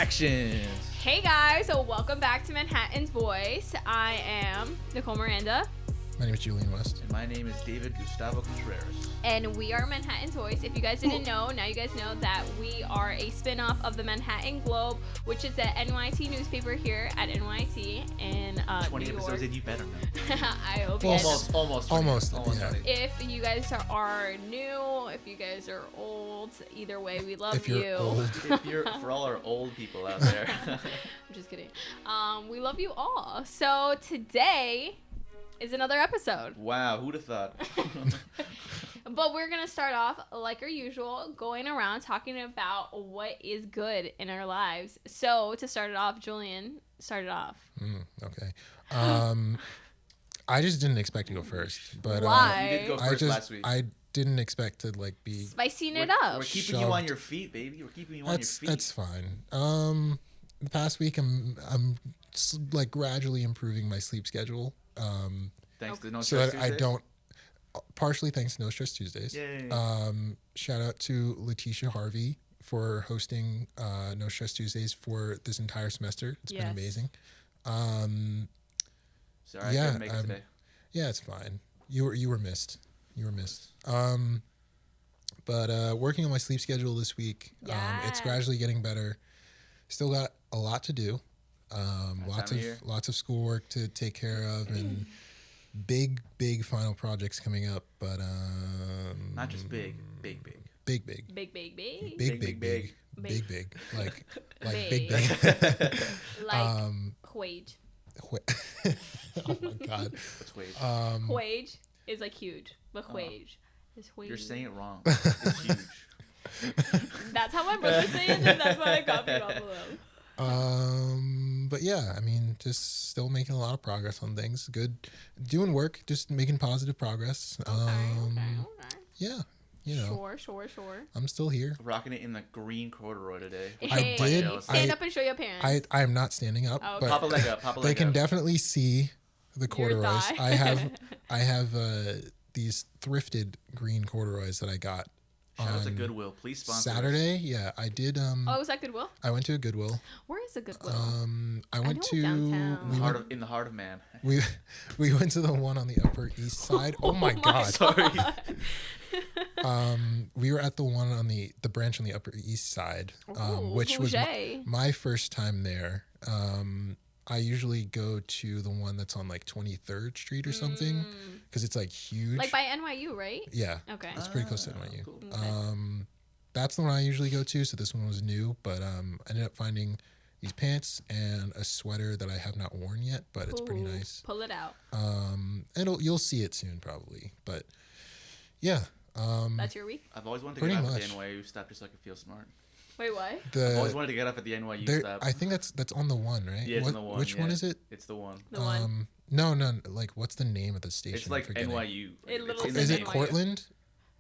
Actions. Hey guys, so welcome back to Manhattan's Voice. I am Nicole Miranda. My name is Julian West. And my name is David Gustavo Contreras. And we are Manhattan's Voice. If you guys didn't know, now you guys know that we are a spin-off of the Manhattan Globe, which is the NYT newspaper here at NYT in 20 New episodes York. in, you better know. I hope you guys Almost. Yeah. If you guys are new, if you guys are old, either way, we love If you're you. old. If you're for all our old people out there. I'm just kidding. We love you all. So today is another episode. Wow, who'd have thought? But we're going to start off like our usual, going around talking about what is good in our lives. So to start it off, Julian, start it off. Okay. I just didn't expect to go first, but Why? You did go first last week. I didn't expect to be Spicing it up. We're keeping you on your feet, baby. We're keeping you on your feet. That's fine. The past week I'm gradually improving my sleep schedule. Thanks to No So Stress that I Tuesdays. don't. Partially thanks to No Stress Tuesdays. Yay. Shout out to Letitia Harvey for hosting No Stress Tuesdays for this entire semester. It's been Yes. amazing. Sorry, I couldn't make it today. Yeah, it's fine. You were missed. You were missed. But working on my sleep schedule this week. It's Yes. gradually getting better. Still got a lot to do. Lots of schoolwork to take care of and big final projects coming up. But Not just big. big. Big. Like Big. big. Big. Like wage. Oh my god. What's wage? Wage is like huge, but wage is wage. You're saying it wrong. It's huge. That's how my brother say it, and that's what I copied off of them. But yeah, I mean, just still making a lot of progress on things. Good, doing work, just making positive progress. Okay. Yeah, you know, Sure. I'm still here. Rocking it in the green corduroy today. Hey, did- stand up and show your parents. I am not standing up, Oh, okay. but Pop a leg up. they can definitely see the Your corduroys. thigh. I have these thrifted green corduroys that I got Shout out to on Goodwill. Please sponsor us. Saturday. Yeah, I did. Oh, was that Goodwill? I went to a Goodwill. Where is the Goodwill? I went know to downtown. In the heart of man. we went to the one on the Upper East Side. Oh my god. Sorry. We were at the one on the branch on the Upper East Side, Ooh, which was bougie. my first time there. I usually go to the one that's on like 23rd Street or something because it's like huge. Like by NYU, right? Yeah. Okay. It's pretty close to NYU. Cool. That's the one I usually go to. So this one was new, but I ended up finding these pants and a sweater that I have not worn yet, but it's pretty Ooh, nice. Pull it out. You'll see it soon probably, but yeah. That's your week? I've always wanted to Pretty get off much. at the NYU stop just so I could feel smart. Wait, what? I've always wanted to get off at the NYU stop. I think that's on the one, right? Yeah, it's on the one. Which one yeah. is it? It's the one. The one. No. Like, what's the name of the station? It's like I'm forgetting. NYU. It It's literally in the Is says it name. NYU. Cortland?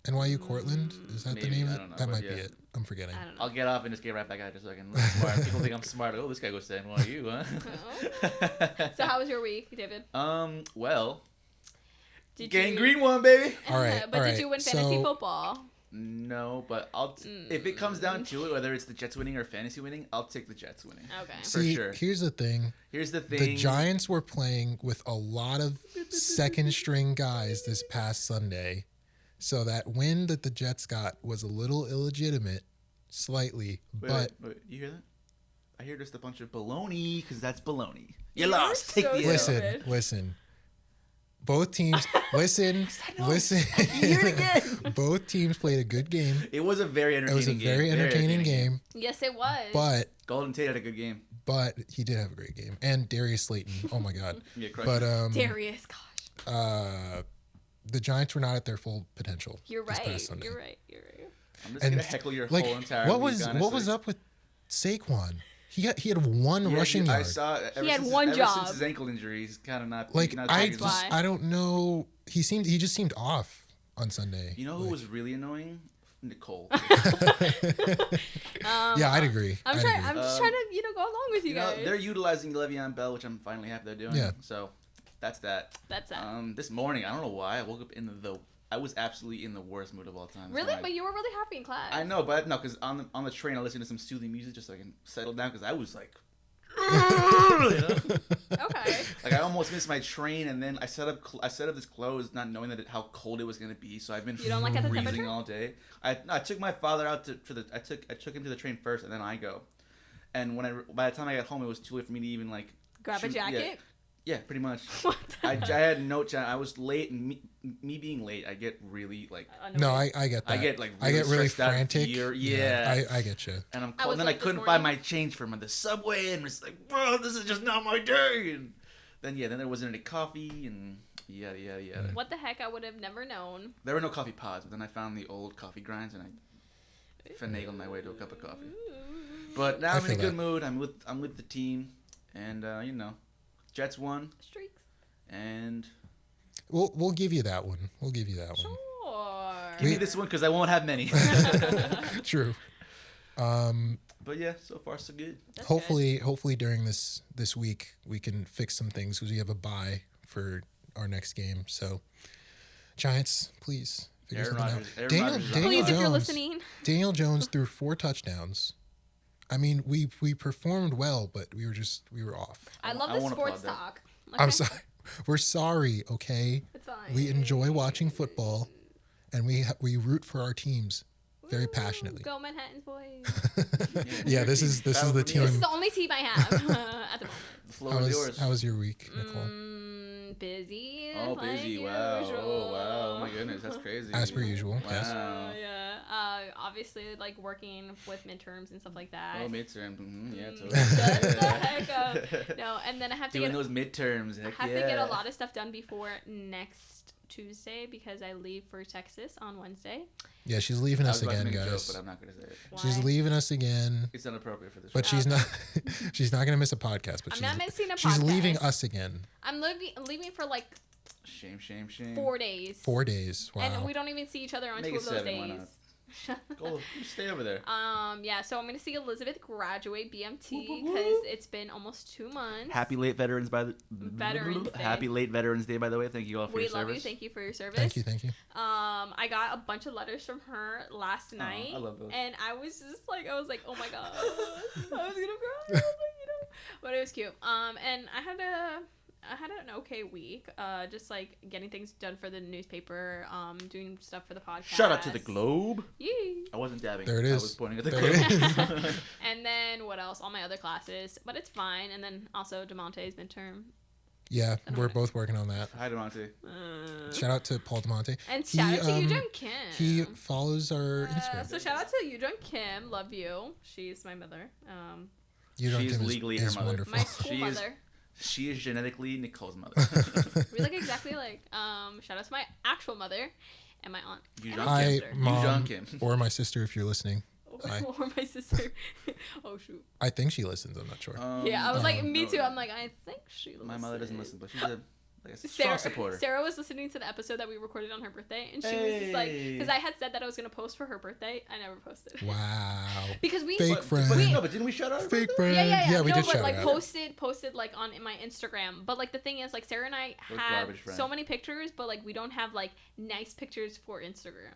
NYU Cortland? Is that the Maybe, name I of don't it? know, That but might yeah. be it. I'm forgetting. I don't know. I'll get off and just get right back at it so I can look smart. People think I'm smart. Oh, this guy goes to NYU, huh? So how was your week, David? Well, Did gang you... green one, baby. All right, But all did right. you win fantasy So- football? No, but if it comes down to it, whether it's the Jets winning or fantasy winning, I'll take the Jets winning. Okay. For See, sure. here's the thing. Here's the thing. The Giants were playing with a lot of second string guys this past Sunday. So that win that the Jets got was a little illegitimate, slightly, but Wait, you hear that? I hear just a bunch of baloney because that's baloney. You You're lost. Take so the L. stupid. listen. Both teams, listen. Hear it again. Both teams played a good game. It was a very It entertaining was a game. very entertaining game, Yes, it was. but Golden Tate had a good game. he did have a great game. And Darius Slayton, oh my God. Yeah, correct. But Darius, gosh. the Giants were not at their full potential. You're this right. past Sunday. You're right. I'm just gonna heckle your like, whole entire what week, was honestly. up with Saquon? He had one Yeah, rushing I yard. saw. He had one job. Since his ankle injury, he's kind of not. Like not I taking- why. I don't know. He just seemed off on Sunday. You know who Like, was really annoying? Nicole. yeah, I'd agree. I'm I'd trying. agree. I'm just trying to, go along with you, You know, guys. they're utilizing Le'Veon Bell, which I'm finally happy they're doing. Yeah. So that's that. That's that. This morning, I don't know why, I woke up in the I was absolutely in the worst mood of all time. Really? But you were really happy in class. I know, but no, because on the train I listened to some soothing music just so I can settle down because I was like, Okay. Like I almost missed my train, and then I set up this clothes not knowing how cold it was gonna be. So I've been You don't like at the freezing temperature? all day. I took my father out I took him to the train first, and then I go. And by the time I got home, it was too late for me to even like Grab a jacket? Yeah, pretty much. What I had no chance. I was late, and me being late, I get really like. No, I get that. I get like I get really stressed out, frantic. Yeah. I get you. And I'm I cold. was Then I late this couldn't morning. find my change from the subway, and it's like, bro, this is just not my day. And then there wasn't any coffee, and yada. What the heck? I would have never known. There were no coffee pods, but then I found the old coffee grinds, and I finagled my way to a cup of coffee. But now I'm in a good mood. I'm with the team, and Jets won, Streaks. and We'll give you that one. We'll give you that one. Sure. give me this one because I won't have many. True. But yeah, so far so good. That's Hopefully during this week we can fix some things because we have a bye for our next game. So Giants, please figure Aaron something Rodgers- out. Aaron Daniel, Rodgers is good. Daniel Please, Jones. if you're listening. Daniel Jones threw 4 touchdowns. I mean, we performed well, but we were off. I love I the won't sports applaud that. talk. I'm Okay? sorry. We're sorry, okay? It's fine. We enjoy watching football, and we root for our teams very Woo, passionately. Go Manhattan's boys. Yeah, this is the Battle for New team. This is the only team I have at the moment. The floor is yours. How was your week, Nicole? Busy. Oh, like busy! usual. Wow! Oh, wow! Oh my goodness, that's crazy. As per usual, Wow. yes. Yeah. Obviously, like working with midterms and stuff like that. Oh, midterm. Yeah, totally. Shut the heck up. No, and then I have to Doing get those midterms. Heck I have yeah. to get a lot of stuff done before next Tuesday because I leave for Texas on Wednesday. Yeah, she's leaving I us was about to again, make a guys. joke, but I'm not gonna say it. She's Why? leaving us again, It's inappropriate for this. but show. she's not. She's not gonna miss a podcast. But I'm not missing a she's podcast. leaving us again. I'm leaving for like Shame. 4 days. 4 days. Wow. And we don't even see each other on Make 2 it of those 7, why days. Go stay over there. Yeah, so I'm gonna see Elizabeth graduate BMT because it's been almost 2 months. Happy late Veterans Veterans Day. Happy late Veterans Day, by the way. Thank you all for We your love service. you. Thank you for your service. Thank you. I got a bunch of letters from her last night. I love those. And I was just like, oh my god, I was gonna cry. But it was cute. And I had an okay week. Just like getting things done for the newspaper, doing stuff for the podcast. Shout out to the Globe. Yee. I wasn't dabbing. There it I is. was pointing at the There Globe. it is. And then what else? All my other classes, but it's fine. And then also Demonte's midterm. Yeah, we're both working on that. Hi, Demonte. Shout out to Paul DeMonte. And shout out to He, Yujun Kim. He follows our Instagram. So shout out to Yujun Kim. Love you. She's my mother. She's legally her mother. Wonderful. My school She is- mother. She is genetically Nicole's mother. We look exactly like. Shout out to my actual mother and my aunt. You and John my Hi, sister. Mom, Kim. or my sister if you're listening. Hi. Or my sister. Oh shoot. I think she listens. I'm not sure. Yeah, I was like, me no, too. I'm like, I think she listens. My mother doesn't listen, but she's a strong supporter. Sarah was listening to the episode that we recorded on her birthday, and she was just like, because I had said that I was gonna post for her birthday, I never posted. Wow. Because we Fake friend. But didn't we shout out? Fake friend. Yeah, we no, did but shout like her out. posted like on my Instagram. But like the thing is, like Sarah and I We're have garbage friends. so many pictures, but like we don't have like nice pictures for Instagram.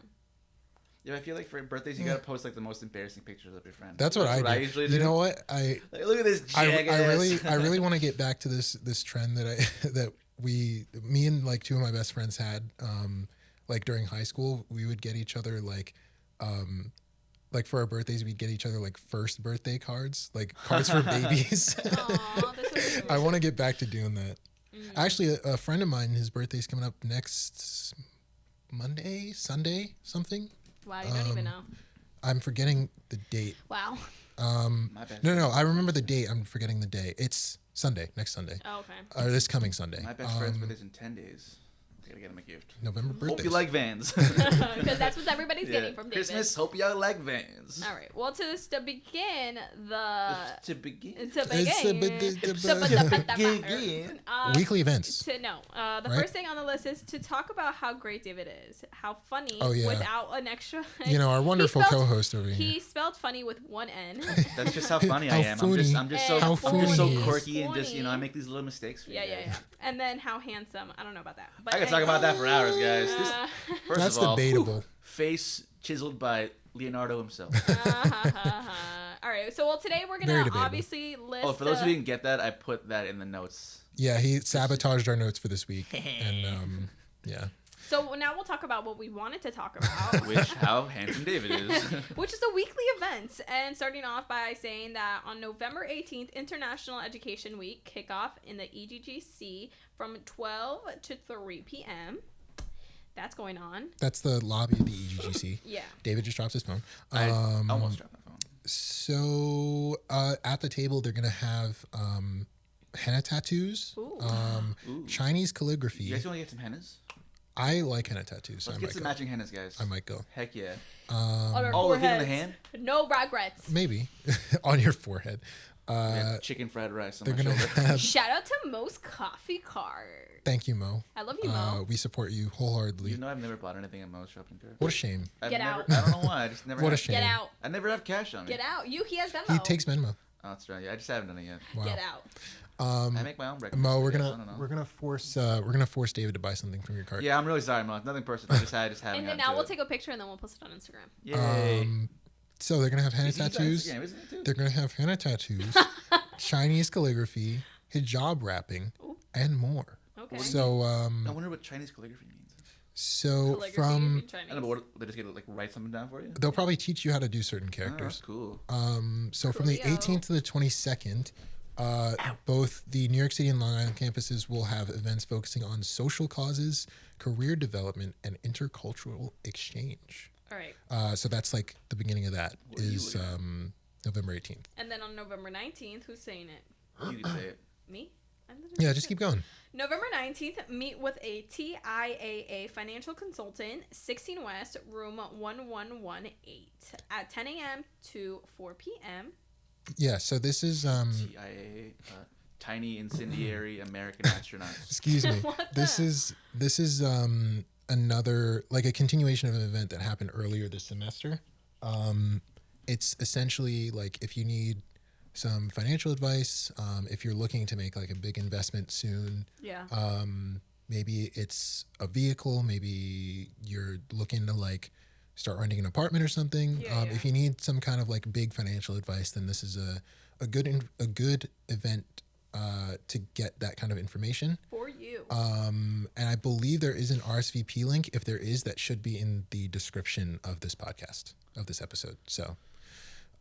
Yeah, I feel like for birthdays you gotta post like the most embarrassing pictures of your friends. That's what I do. usually do. You know what? Like, look at this I jackass. really want to get back to this trend that me and like 2 of my best friends had like during high school. We would get each other like for our birthdays we'd get each other like first birthday cards, like cards for babies. Aw, that's so cute. I want to get back to doing that. Mm. Actually, a friend of mine, his birthday's coming up next Sunday, something. Wow, you don't even know. I'm forgetting the date. Wow. My bad. No, I remember the date. I'm forgetting the day. It's Sunday, next Sunday. Oh, okay. Or this coming Sunday. My best friend's birthday's in 10 days. I gotta get him a gift. November birthdays. Hope you like Vans. Because that's what everybody's Yeah. getting from David. Christmas. Hope y'all like Vans. All right. Well, to begin To begin. begin. Weekly events. The Right? first thing on the list is to talk about how great David is, how funny Oh, yeah. without an extra. You know, our wonderful He spelled- co-host over here. He spelled funny with 1 N. That's just how funny I How am. funny. I'm just so How I'm just so funny. quirky and just Funny. I make these little mistakes for you Yeah. guys. And then how handsome. I don't know about that. But I can talk about that for hours, guys. First That's of all, debatable. Face chiseled by Leonardo himself. All right. So, today we're Very gonna debatable. obviously list. Oh, for those who didn't get that, I put that in the notes. Yeah, he sabotaged our notes for this week, and yeah. So now we'll talk about what we wanted to talk about, How handsome David is. which is the weekly events. And starting off by saying that on November 18th, International Education Week kickoff in the EGGC from 12 to 3 p.m. That's going on. That's the lobby of the EGGC. Yeah. David just dropped his phone. I almost dropped my phone. So at the table, they're gonna have henna tattoos, Ooh. Chinese calligraphy. You guys want to get some hennas? I like henna tattoos. So Let's I get might some go. matching hennas, guys. I might go. Heck yeah. On our Oh, the thing on the foreheads. hand? No regrets. Maybe on your forehead. Yeah, chicken fried rice on They're my gonna shoulder. have. Shout out to Mo's Coffee Cart. Thank you, Mo. I love you, Mo. We support you wholeheartedly. You know I've never bought anything at Mo's shopping cart. What a shame. Get out. I don't know why. I just never What a have. shame. Get out. I never have cash on me. Get out. He has Venmo. He takes Venmo. Oh, that's right. Yeah, I just haven't done it yet. Wow. Get out. I make my own breakfast. Mo, we're I don't know. gonna force David to buy something from your cart. Yeah, I'm really sorry, Mo. Nothing personal. I just haven't. And then now we'll take a picture and then we'll post it on Instagram. Yay. So they're gonna have henna Is he on tattoos. Instagram, isn't it, too? They're gonna have henna tattoos, Chinese calligraphy, hijab wrapping, Ooh. and more. Okay. So I wonder what Chinese calligraphy means. so Calligraphy from in Chinese. I don't know, but they just get to like write something down for you? they'll probably teach you how to do certain Oh, characters. cool. So from the Coolio. 18th to the 22nd, both the New York City and Long Island campuses will have events focusing on social causes, career development, and intercultural exchange. All right. So that's like the beginning of that What are you is looking at? November 18th. And then on November 19th, who's saying it? You can say it. Me? Yeah, just keep going. November 19th, meet with a TIAA financial consultant, 16 West, room 1118 at 10 a.m. to 4 p.m. Yeah, so this is TIAA, Tiny Incendiary American Astronauts. excuse me. What this the- is another like a continuation of an event that happened earlier this semester. It's essentially like if you need some financial advice, if you're looking to make like a big investment soon, Yeah. maybe it's a vehicle, maybe you're looking to like start renting an apartment or something. Yeah, If you need some kind of like big financial advice, then this is a good event to get that kind of information. For you. And I believe there is an RSVP link. If there is, that should be in the description of this podcast, of this episode. So,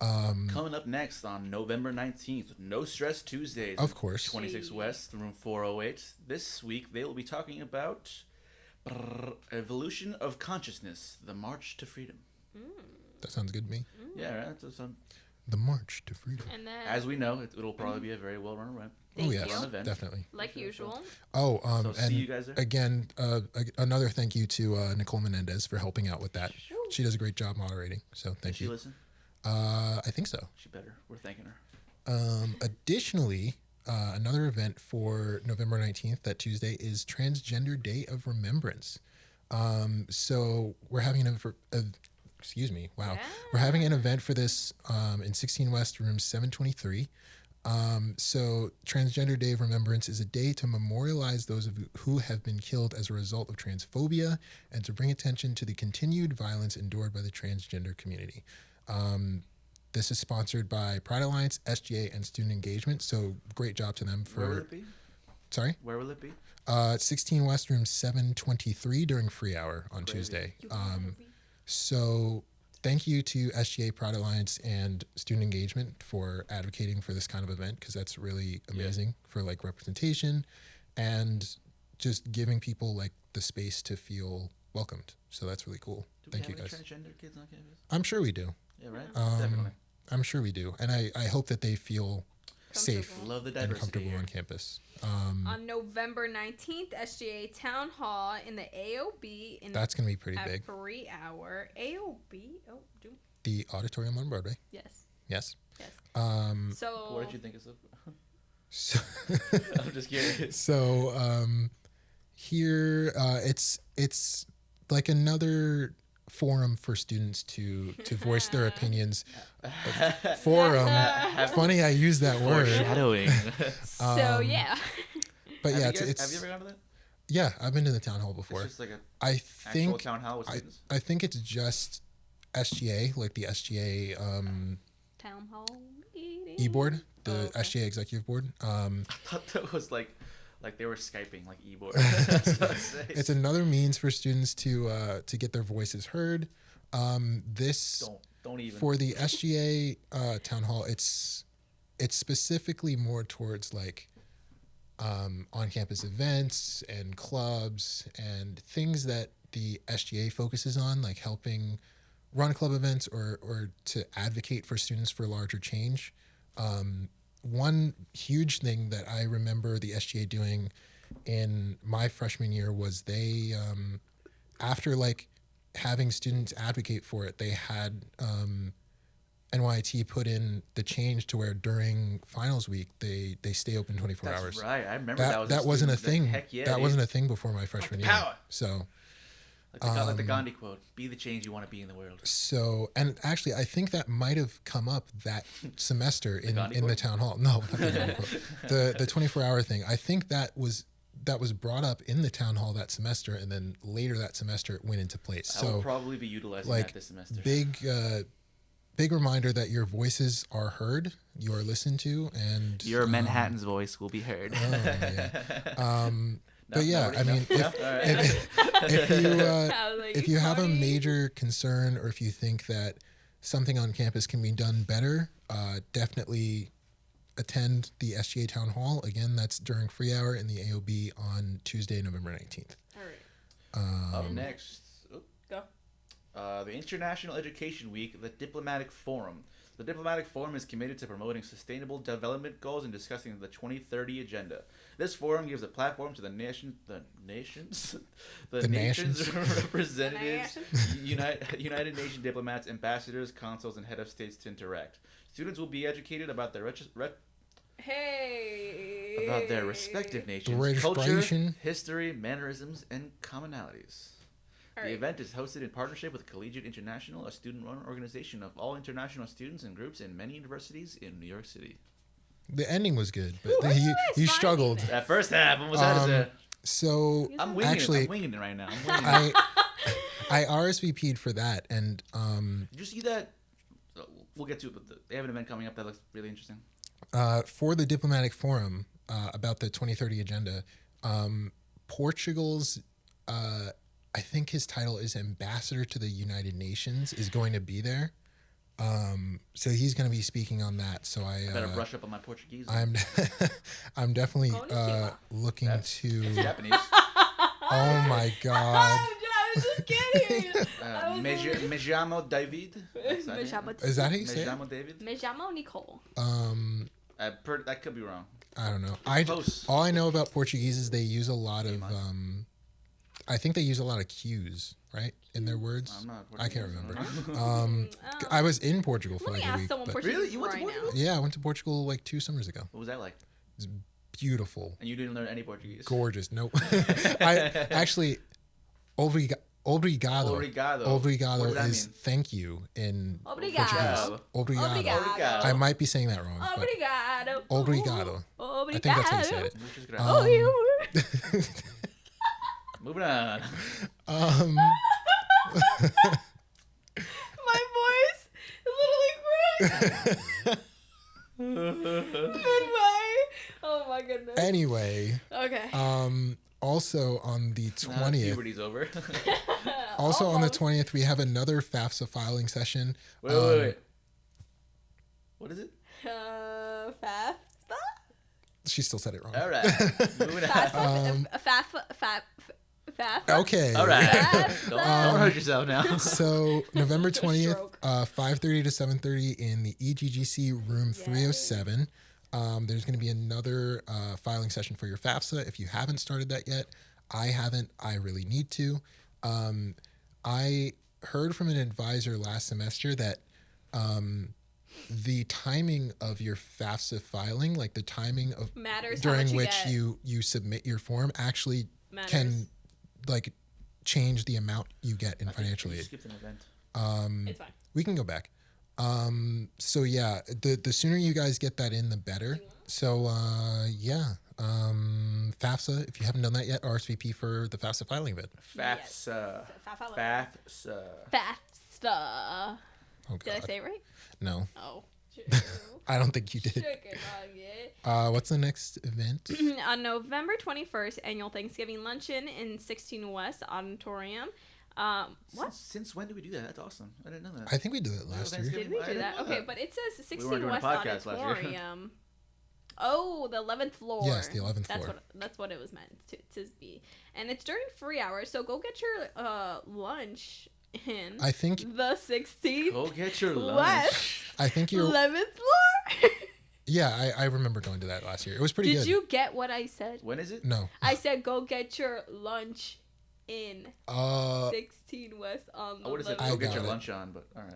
Coming up next on November 19th, No Stress Tuesdays. Of course. 26 West, room 408. This week they will be talking about Evolution of Consciousness, the March to Freedom. that sounds good to me. Yeah, right? So, The March to Freedom. And then, as we know, it'll probably be a very well-run event. thank Oh, yes, you. Fun event. definitely. Like usual. Oh, So see and you guys there. again, another thank you to Nicole Menendez for helping out with that. She does a great job moderating. So Did thank she you. listen? I think so. She better. We're thanking her. Additionally, another event for November 19th, that Tuesday, is Transgender Day of Remembrance. So we're having excuse me, wow. We're having an event for this in 16 West, room 723. So Transgender Day of Remembrance is a day to memorialize those of who have been killed as a result of transphobia and to bring attention to the continued violence endured by the transgender community. This is sponsored by Pride Alliance, SGA, and Student Engagement. So great job to them Where will for. it be? Sorry, Where will it be? 16 West, room 723 during free hour on Crazy. Tuesday. So thank you to SGA, Pride Alliance, and Student Engagement for advocating for this kind of event, because that's really amazing for like representation and just giving people like the space to feel welcomed. So that's really cool. Thank you Do we guys. have any transgender kids on campus? I'm sure we do. Yeah, right? Um, Definitely. I'm sure we do. And I hope that they feel safe Comfortable. Love the and diversity comfortable here. on campus. On November 19th, SGA Town Hall in the AOB in That's going to be pretty at big. 3 hour. AOB? Oh, The auditorium on Broadway. yes. Yes. Yes. What So, did you think of? So, I'm just curious. so here it's like another forum for students to voice their opinions. Forum. Funny I use that word. Foreshadowing. so yeah. But yeah, have you it's ever gone to that? Yeah, I've been to the town hall before. It's just like a I actual think town hall with students. I think it's just SGA, like the SGA Town hall e-board, the Oh, okay. SGA executive board. I thought that was like they were Skyping, like e-board. It's another means for students to get their voices heard. This don't even for the SGA town hall. It's specifically more towards like on-campus events and clubs and things that the SGA focuses on, like helping run club events or to advocate for students for larger change. One huge thing that I remember the SGA doing in my freshman year was they, after like having students advocate for it, they had NYT put in the change to where during finals week they stay open 24 That's hours. right. I remember That wasn't a thing. Heck yeah, that dude. wasn't a thing before my freshman year. Power. So. Like the Gandhi quote: "Be the change you want to be in the world." So, and actually, I think that might have come up that semester in the town hall. No, not the Gandhi quote. The 24-hour thing. I think that was brought up in the town hall that semester, and then later that semester it went into place. I will probably be utilizing that this semester. Big reminder that your voices are heard, you are listened to, and your Manhattan's voice will be heard. Oh, yeah. But yeah, I mean, if you have a major concern or if you think that something on campus can be done better, definitely attend the SGA Town Hall. Again, that's during free hour in the AOB on Tuesday, November 19th. All right. Up next, Go. the International Education Week, the Diplomatic Forum. The Diplomatic Forum is committed to promoting sustainable development goals and discussing the 2030 agenda. This forum gives a platform to the nations representatives, United Nations diplomats, ambassadors, consuls, and head of states to interact. Students will be educated about their respective nations, culture, history, mannerisms, and commonalities. All The right. event is hosted in partnership with Collegiate International, a student-run organization of all international students and groups in many universities in New York City. The ending was good, but Where you you guys struggled. finding That first half, almost had to So I'm winging actually, it. I'm winging it right now. I'm winging it. I RSVP'd for that, and Did you see that? We'll get to it, but they have an event coming up that looks really interesting. for the diplomatic forum about the 2030 agenda, Portugal's I think his title is Ambassador to the United Nations is going to be there. So he's going to be speaking on that. So I better brush up on my Portuguese. I'm definitely Konnichiwa. looking to. Japanese. Oh my God! I was just kidding. Me llamo David. Is that how you say Me it? llamo David. Me llamo Nicole. That could be wrong. I don't know. Close. All I know about Portuguese is they use a lot of. I think they use a lot of cues, right, in their words. I'm not I can't Portuguese, remember. I was in Portugal for Let me like a ask week. someone but- Portuguese Really? You went to right Portugal? now. Yeah, I went to Portugal like 2 summers ago. What was that like? It's beautiful, And you didn't learn any Portuguese? gorgeous. Nope. I actually, obrigado. Obrigado. Obrigado What does that is mean? thank you in Obrigado. Portuguese. Obrigado. Obrigado. I might be saying that wrong. But Obrigado. obrigado. Obrigado. I think that's how you said it. Muchas Oh, gracias. you. Moving on. My voice is literally cracked. Goodbye. Oh my goodness. Anyway, Okay. also on the 20th, Puberty's over. also on the Almost. 20th, we have another FAFSA filing session. Wait. What is it? FAFSA? She still said it wrong. All right. Moving on. FAFSA. Okay. All right. FAFSA. Don't hurt yourself now. So November 20th, Stroke. 5:30 to 7:30 in the EGGC room 307. There's going to be another filing session for your FAFSA. If you haven't started that yet, I haven't. I really need to. I heard from an advisor last semester that the timing of your FAFSA filing, like the timing of Matters how during much you which get. you submit your form, actually Matters. can like change the amount you get in financial You aid. skipped an event. It's fine. We can go back. So yeah, the sooner you guys get that in, the better. So yeah, FAFSA, if you haven't done that yet, RSVP for the FAFSA filing event. FAFSA. Yes. FAFSA. FAFSA. Oh, Did I God. say it right? No. Oh. I don't think you did. Chicken nugget. What's the next event? On November 21st, annual Thanksgiving luncheon in 16 West Auditorium. What? Since when did we do that? That's awesome. I didn't know that. I think we did it last year. Did we I do didn't that? know Okay, that. but it says We 16 weren't doing a West podcast last year. Auditorium. Oh, the 11th floor. Yes, the 11th floor. That's what it was meant to be. And it's during free hours, so go get your lunch in I think the 16th Go get your lunch. West I think you're 11th floor. Yeah, I remember going to that last year. It was pretty good. Did you get what I said? When is it? No. I said go get your lunch in 16 West on the I would have said 11th. go get got your it. lunch on, but all right.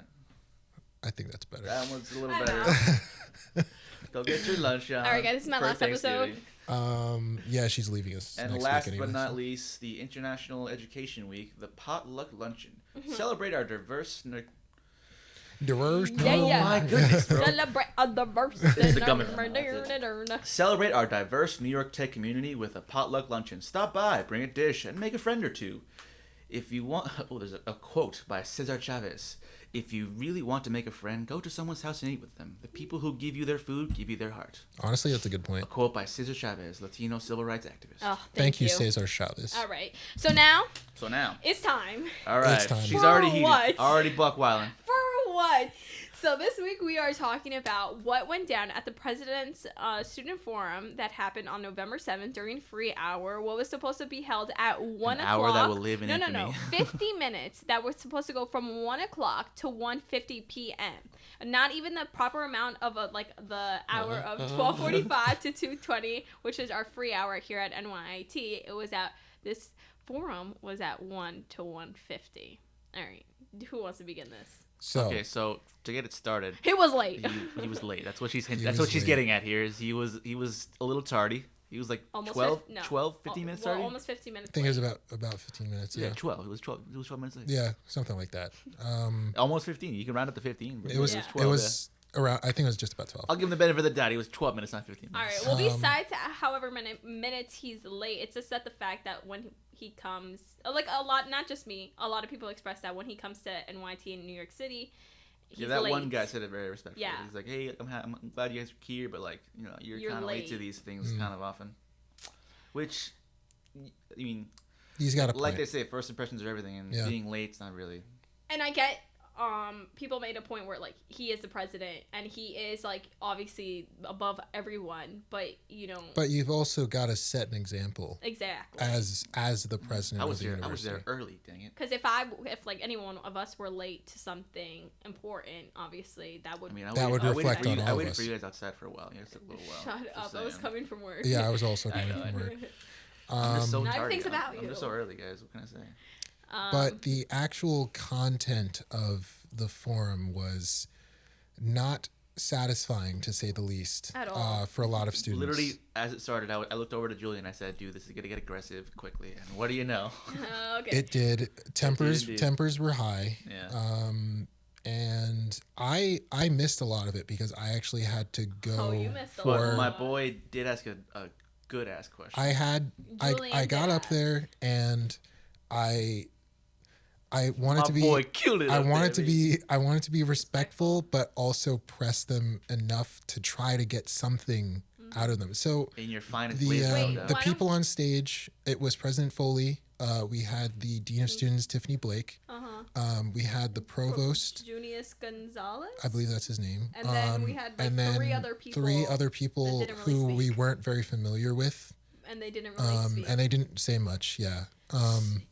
I think that's better. That one's a little I better. Go get your lunch on. All right, guys, this is my for last episode. Thanksgiving. Yeah, she's leaving us And next last week but anyway, not so. least, the International Education Week, the Potluck Luncheon. Mm-hmm. Celebrate our diverse... Diverse. Yeah. Oh my goodness, bro. Celebrate a diverse. It's the gummy one, Celebrate our diverse New York Tech community with a potluck luncheon. Stop by, bring a dish, and make a friend or two. If you want... Oh, there's a quote by Cesar Chavez. If you really want to make a friend, go to someone's house and eat with them. The people who give you their food give you their heart. Honestly, that's a good point. A quote by Cesar Chavez, Latino civil rights activist. Oh, Thank you, Cesar Chavez. All right. So now So now... it's time. All right. It's time. She's For already heated. what? Already buck wilding. For what? So this week we are talking about what went down at the President's Student Forum that happened on November 7th during free hour. What was supposed to be held at 1 o'clock. hour that will live in No. infamy. 50 minutes that were supposed to go from 1 o'clock to 1:50 p.m. Not even the proper amount of the hour of 12:45 to 2:20, which is our free hour here at NYIT. It was at this forum was at 1 to 1:50. All right, who wants to begin this? So, Okay, so to get it started, He was late. he was late. That's what she's He that's was what she's late. getting at here. Is he was a little tardy. He was like Almost 12, 15 no. 12, 15 minutes well, tardy. almost 15 minutes. I think it was late. about 15 minutes. Yeah, Yeah. 12. It was 12. It was 12 minutes late. Yeah, something like that. Almost 15. You can round up to 15. But It was Yeah. 12. it was around. I think it was just about 12. I'll give him the benefit of the doubt. He was 12 minutes, not 15 All minutes. right. Well, besides however many minutes he's late, it's just that the fact that when he comes, like a lot, not just me, a lot of people express that when he comes to NYT in New York City, he's Yeah, that late. one guy said it very respectfully. Yeah. He's like, "Hey, I'm glad you guys are here, but like, you know, you're kind of late to late. these things kind of often." Which, I mean, He's got a point. like they say, first impressions are everything, and Yeah. being late's not really. And I get, people made a point where like he is the president and he is like obviously above everyone, but you know. But you've also got to set an example Exactly. as the president I was of the there. I university. was there early. Dang it. Because if like any one of us were late to something important, obviously that would. I mean, That would I waited reflect for you, on I all of waited us. for you guys outside for a while. You guys took a little while. Shut Just up! I was saying. coming from work. Yeah, I was also I coming know, from I know. work. I'm just so Now tardy. everything's about I'm you. just so early, guys. What can I say? But the actual content of the forum was not satisfying, to say the least, At all. for a lot of students. Literally, as it started, I looked over to Julie and I said, "Dude, this is gonna get aggressive quickly." And what do you know? Okay. It did. Tempers indeed. tempers were high. Yeah. And I missed a lot of it because I actually had to go Oh, you missed a But lot. my boy did ask a good ass question. I Julian got did up ask. there and I wanted my to be boy killed it. I up wanted there, to be respectful, but also press them enough to try to get something out of them. So in your finest the ways. no Wait, doubt. the why people on stage, it was President Foley. We had the Dean of Students, Tiffany Blake. We had the Provost. Junius Gonzalez. I believe that's his name. And then we had, like, and then three other people that didn't really who we speak. weren't very familiar with. And they didn't really speak. And they didn't say much. Yeah.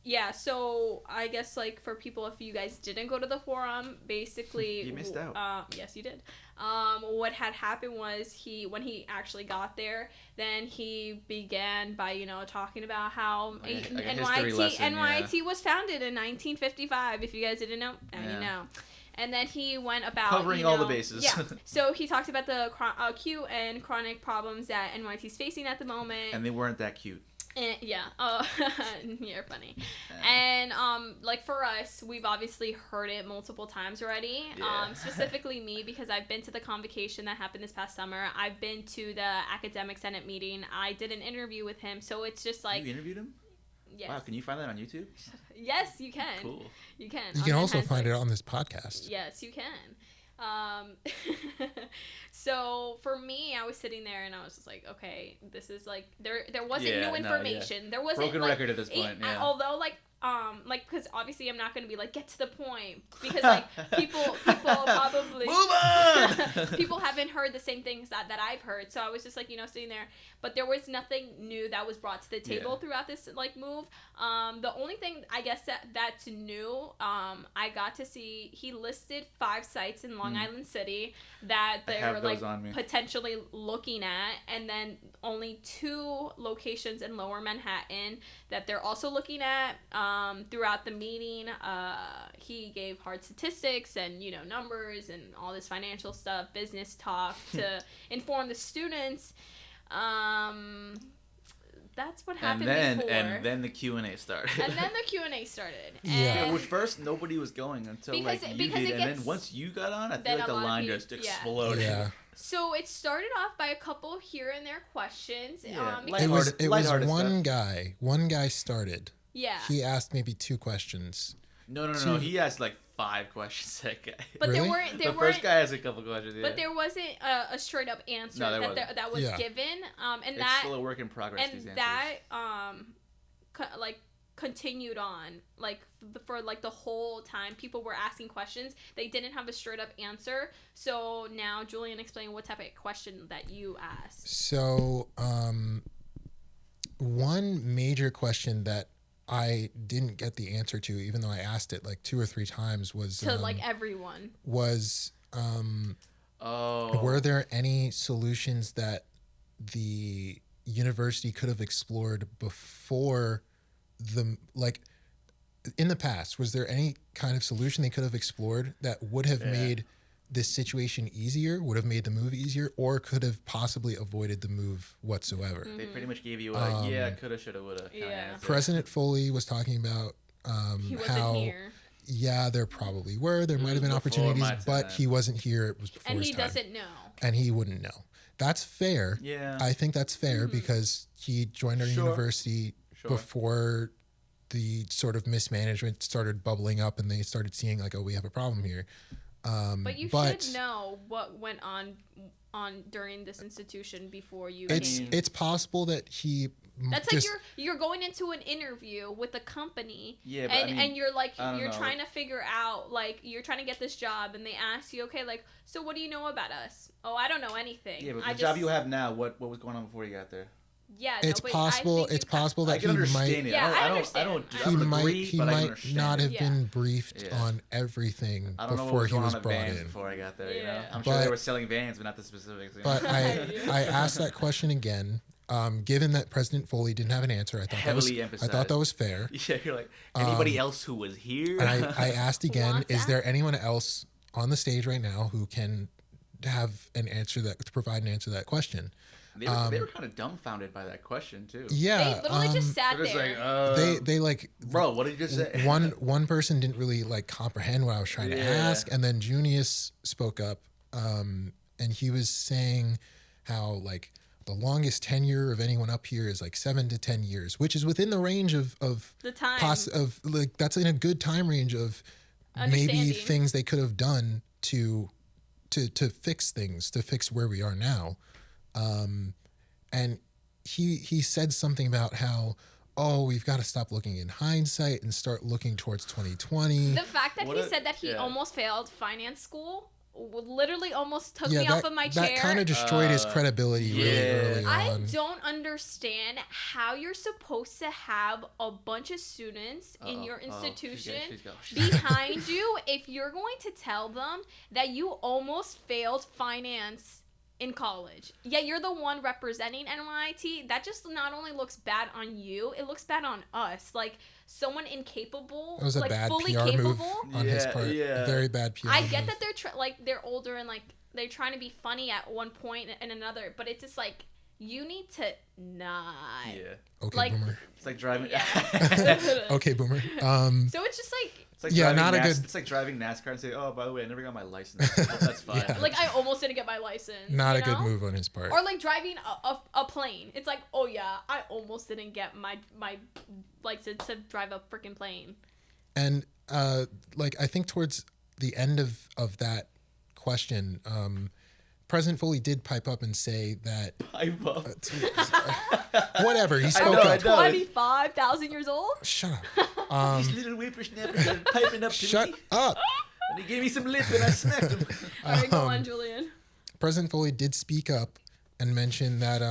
Yeah, so I guess like for people, if you guys didn't go to the forum, basically You missed out. Yes, you did. What had happened was when he actually got there, then he began by talking about how Like a history lesson, NYT was founded in 1955. If you guys didn't know, now you Yeah. know. And then he went about Covering all the bases. Yeah. So he talked about the acute and chronic problems that NYT is facing at the moment. And they weren't that cute. And, yeah. Oh, you're funny. And like for us, we've obviously heard it multiple times already. Yeah. Specifically me, because I've been to the convocation that happened this past summer. I've been to the academic senate meeting. I did an interview with him, so it's just like you interviewed him? yes. Wow, can you find that on YouTube? Yes, you can. Cool. You can. You on can also Enhanced find it Links. on this podcast. Yes, you can. So for me, I was sitting there and I was just like, okay, this is like there wasn't Yeah, new no, information. There wasn't Broken like, record at this point. Yeah. although because obviously I'm not going to be like get to the point because like people probably Move on! people haven't heard the same things that I've heard. So I was just like, sitting there, but there was nothing new that was brought to the table throughout this like move. The only thing I guess that's new, I got to see he listed 5 sites in Long Island City that they were like potentially looking at, and then only 2 locations in Lower Manhattan that they're also looking at. Throughout the meeting, he gave hard statistics and numbers and all this financial stuff, business talk to inform the students. That's what happened before. And then the Q&A started. Yeah. Which first nobody was going until you did, and then once you got on, I feel like the line just exploded. Yeah. So it started off by a couple here and there questions. Yeah. It was Lighthearted one stuff. guy. One guy started. Yeah. He asked maybe 2 questions. No. He asked like 5 questions. That guy. But Really? there The weren't. first guy has a couple questions. Yeah. But there wasn't a straight up answer that was given. And it's that still a work in progress. and these answers. that continued on for the whole time people were asking questions. They didn't have a straight up answer. So now Julian, explain what type of question that you asked. So one major question that I didn't get the answer to, even though I asked it like 2 or 3 times, was To everyone. Was were there any solutions that the university could have explored before in the past? Was there any kind of solution they could have explored that would have made this situation easier, would have made the move easier, or could have possibly avoided the move whatsoever? They pretty much gave you a coulda, shoulda, woulda. President Foley was talking about He wasn't how here. Yeah, there probably were. There might have been opportunities, but he wasn't here. It was before And his he time. doesn't know. And he wouldn't know. That's fair. Yeah. I think that's fair because he joined our university before the sort of mismanagement started bubbling up and they started seeing like, oh, we have a problem here. But you should know what went on during this institution before you came. It's possible that he That's like you're going into an interview with a company, Yeah, but and you're like I don't know. trying to figure out like you're trying to get this job, and they ask you, okay, like, so what do you know about us? Oh, I don't know anything. Yeah, but the job you have now, what was going on before you got there? Yeah, it's possible. It's possible that I can he understand might. it. Yeah, I I understand. don't He might. agree, He but I can might understand not it. have been briefed Yeah. on everything I don't know what before was he going was on at brought Vans in. before I got there. You know, Yeah. I'm sure they But- were selling Vans, but not the specifics. You know? But I asked that question again. Given that President Foley didn't have an answer, I thought Heavily I thought that was fair. Yeah, you're like anybody else who was here. And I asked again, Wants is that? there anyone else on the stage right now who can have an answer to provide an answer to that question? They were kind of dumbfounded by that question too. Yeah, They literally just sat They're just there. like, they like bro, what did you just say? one person didn't really like comprehend what I was trying to ask, and then Junius spoke up, and he was saying how like the longest tenure of anyone up here is like 7 to 10 years, which is within the range of the time. like that's in a good time range of maybe Understanding. things they could have done to fix things, to fix where we are now. And he said something about how, oh, we've got to stop looking in hindsight and start looking towards 2020. The fact that What he a- said that he yeah. almost failed finance school literally almost took Yeah, me off of my chair. that kind of destroyed his credibility really early I on. don't understand how you're supposed to have a bunch of students in your institution behind you if you're going to tell them that you almost failed finance in college. Yet you're the one representing NYIT. That just not only looks bad on you, it looks bad on us. Like someone incapable, It was a like bad fully PR capable. move on his part. Yeah. A very bad PR I move. get that they're older and like they're trying to be funny at one point and another, but it's just like you need to not. Yeah. Okay, Like- boomer. It's like driving. Yeah. Okay, boomer. So it's just like, It's like Yeah, driving not a good- It's like driving NASCAR and say, "Oh, by the way, I never got my license." Well, that's fine. Yeah. like I almost didn't get my license. Not you a good know? move on his part. Or like driving a plane. It's like, oh yeah, I almost didn't get my license to drive a freaking plane. And like I think towards the end of that question, President Foley did pipe up and say that Pipe up. whatever he spoke know, I up. know. 25,000 years old. Shut up. These little whippersnappers are piping up to Shut me. up. And he gave me some lip and I smacked him. All right, go on, Julian. President Foley did speak up and mention that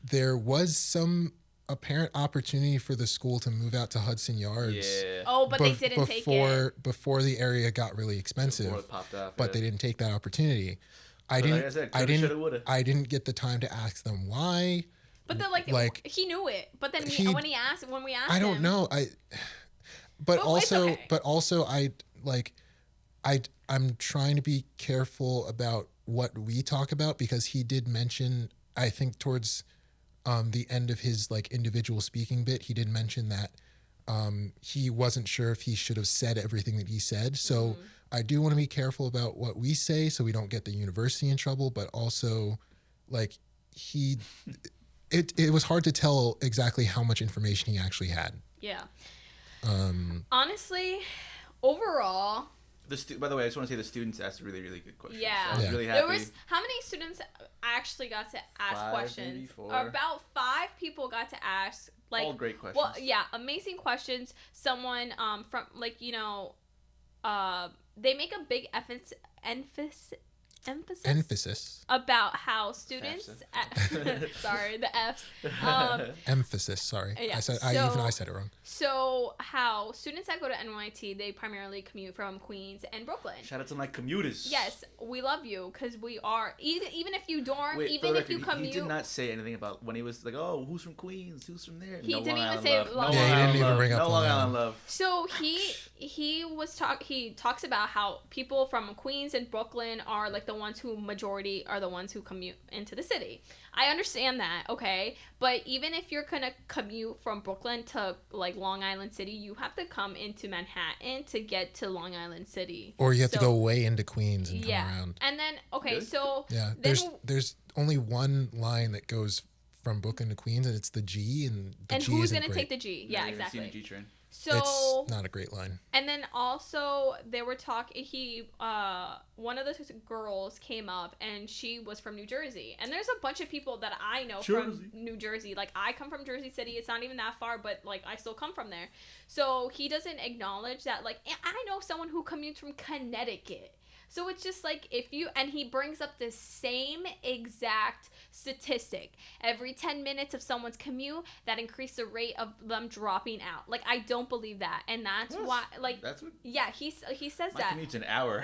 there was some apparent opportunity for the school to move out to Hudson Yards. Yeah. Oh, but they didn't take it. Before the area got really expensive. Before it popped off. But they didn't take that opportunity. I But didn't. like I said, I coulda, shoulda, didn't. woulda. I didn't get the time to ask them why. But then, like, he knew it. But then he- when we asked I don't him, know. But Well, it's also, okay. but also, I'm trying to be careful about what we talk about because he did mention. I think towards the end of his like individual speaking bit, he did mention that he wasn't sure if he should have said everything that he said. So I do want to be careful about what we say so we don't get the university in trouble. But also, like it was hard to tell exactly how much information he actually had. yeah. Honestly, overall, By the way, I just want to say the students asked really, really good questions. yeah. I was Yeah. really happy. There was how many students actually got to ask 5, questions? maybe 4. About 5 people got to ask. Like, all great questions. well, yeah, amazing questions. Someone from like they make a big emphasis about how students sorry, the F's. Emphasis. Sorry, Yeah, I said. so- I said it wrong. So how students that go to NYT, they primarily commute from Queens and Brooklyn. Shout out to my commuters. Yes, we love you because we are even if you dorm, Wait, even for if the you record, commute. he did not say anything about when he was like, "Oh, who's from Queens? Who's from there?" He no didn't Long even Island say love. Long No Yeah, he Long didn't Island even love. bring up No Long Long Island. Island love. So he talks about how people from Queens and Brooklyn are like the ones who majority are the ones who commute into the city. I understand that, okay? But even if you're gonna commute from Brooklyn to like Long Island City, you have to come into Manhattan to get to Long Island City. Or you have to So- go way into Queens and Yeah. come around. And then okay, Really? so Yeah, then there's only one line that goes from Brooklyn to Queens, and it's the G, and the and G who's isn't gonna great. take the G? Yeah, Never even seen exactly. a G train. So It's not a great line. and then also they were talking. One of the girls came up and she was from New Jersey. And there's a bunch of people that I know Jersey. from New Jersey. Like I come from Jersey City. It's not even that far, but like I still come from there. So he doesn't acknowledge that. Like I know someone who commutes from Connecticut. So it's just like and he brings up the same exact statistic. Every 10 minutes of someone's commute, that increased the rate of them dropping out. Like, I don't believe that. And that's Yes. why, like, That's what yeah, he says my that commute's an hour.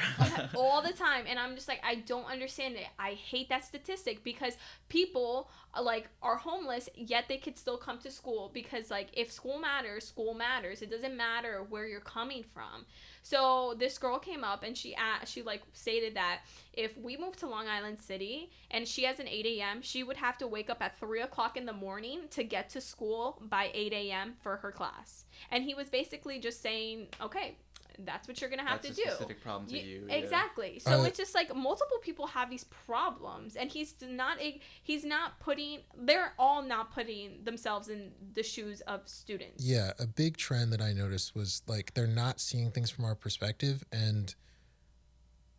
all the time. And I'm just like, I don't understand it. I hate that statistic because people, like, are homeless, yet they could still come to school because, like, if school matters, school matters. It doesn't matter where you're coming from. So this girl came up and she like stated that if we moved to Long Island City and she has an 8 a.m., she would have to wake up at 3 o'clock in the morning to get to school by 8 a.m. for her class. And he was basically just saying, okay, that's what you're going to have That's to a do. specific problem to you. Yeah. Exactly. So it's just like multiple people have these problems and they're all not putting themselves in the shoes of students. Yeah, a big trend that I noticed was like they're not seeing things from our perspective, and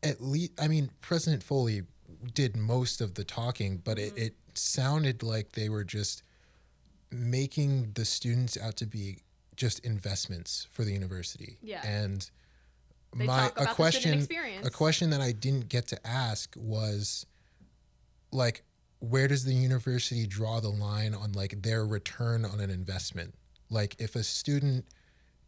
at least President Foley did most of the talking, but it sounded like they were just making the students out to be just investments for the university. Yeah. And They talk about the student experience. a question that I didn't get to ask was like, where does the university draw the line on like their return on an investment? Like if a student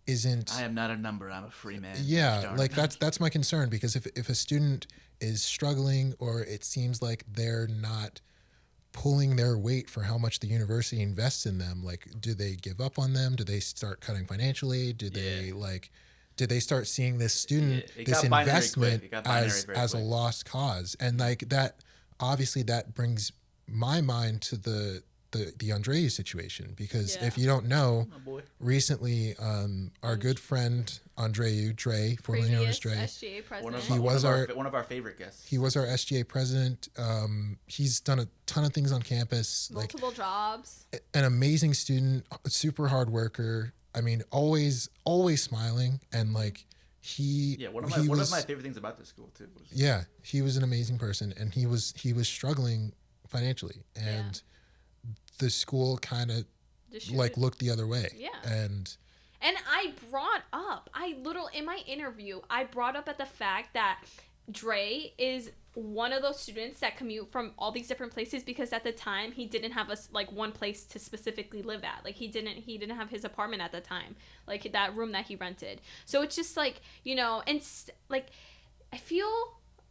isn't, I am not a number. I'm a free man. yeah, Darn. like that's my concern, because if a student is struggling or it seems like they're not pulling their weight for how much the university invests in them, like do they give up on them? Do they start cutting financial aid? Do they start seeing this student, Yeah, it this got binary investment quick. It got binary as very a quick. lost cause? And like that, obviously that brings my mind to the Andreu situation, because Yeah. if you don't know, Oh boy. recently our good friend Andreu Dre, formerly known as Previous Dre, SGA president. One of our favorite guests. he was our SGA president. He's done a ton of things on campus. Multiple jobs. An amazing student, super hard worker. I mean, always smiling, and like one of my favorite things about this school too. Yeah, he was an amazing person, and he was struggling financially, and the school kind of like looked the other way. Yeah. And I brought up, in my interview, I brought up at the fact that Dre is one of those students that commute from all these different places, because at the time he didn't have one place to specifically live at. Like he didn't have his apartment at the time, like that room that he rented. So it's just like, and like I feel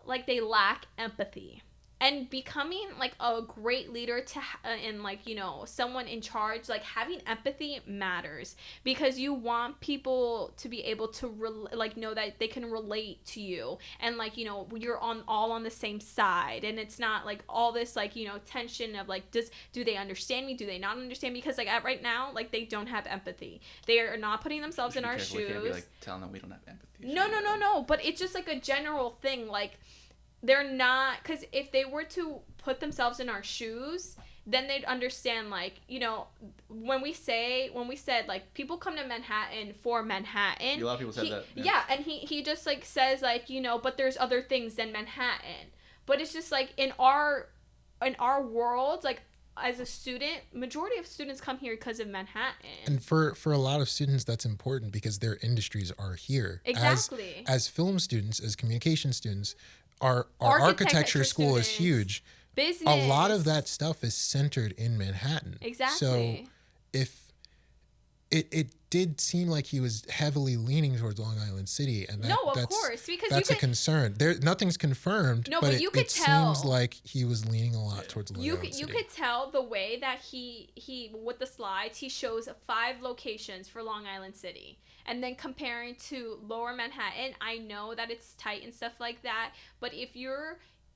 like they lack empathy. And becoming like a great leader and like, someone in charge, like having empathy matters, because you want people to be able to know that they can relate to you, and like, you're all on the same side, and it's not like all this like, tension of like, do they understand me? Do they not understand me? Because like right now, like they don't have empathy. They are not putting themselves in our shoes. We can't be like telling them we don't have empathy. No. But it's just like a general thing. Like, they're not, because if they were to put themselves in our shoes, then they'd understand, like, when we said like people come to Manhattan for Manhattan, a lot of people said that. Yeah, and he just like says like, but there's other things than Manhattan. But it's just like in our world, like as a student, majority of students come here because of Manhattan. And for a lot of students, that's important because their industries are here. Exactly. As film students, as communication students, our architecture school is huge. Business. A lot of that stuff is centered in Manhattan. Exactly. So if it did seem like he was heavily leaning towards Long Island City, and of course, because that's a concern. Nothing's confirmed, no, but you could tell. Seems like he was leaning a lot towards Long Island City. You could tell the way that he with the slides, he shows 5 locations for Long Island City. And then comparing to Lower Manhattan, I know that it's tight and stuff like that. But if you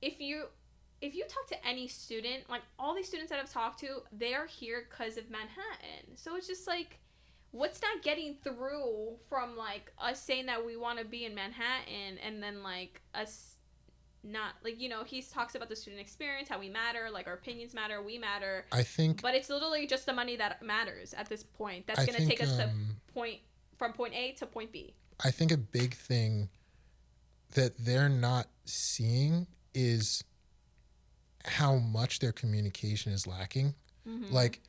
talk to any student, like all these students that I've talked to, they are here because of Manhattan. So it's just like, what's not getting through from like us saying that we want to be in Manhattan, and then like us not, like, he talks about the student experience, how we matter, like our opinions matter, we matter. I think, but it's literally just the money that matters at this point. That's going to take us to from point A to point B. I think a big thing that they're not seeing is how much their communication is lacking. Mm-hmm. Like,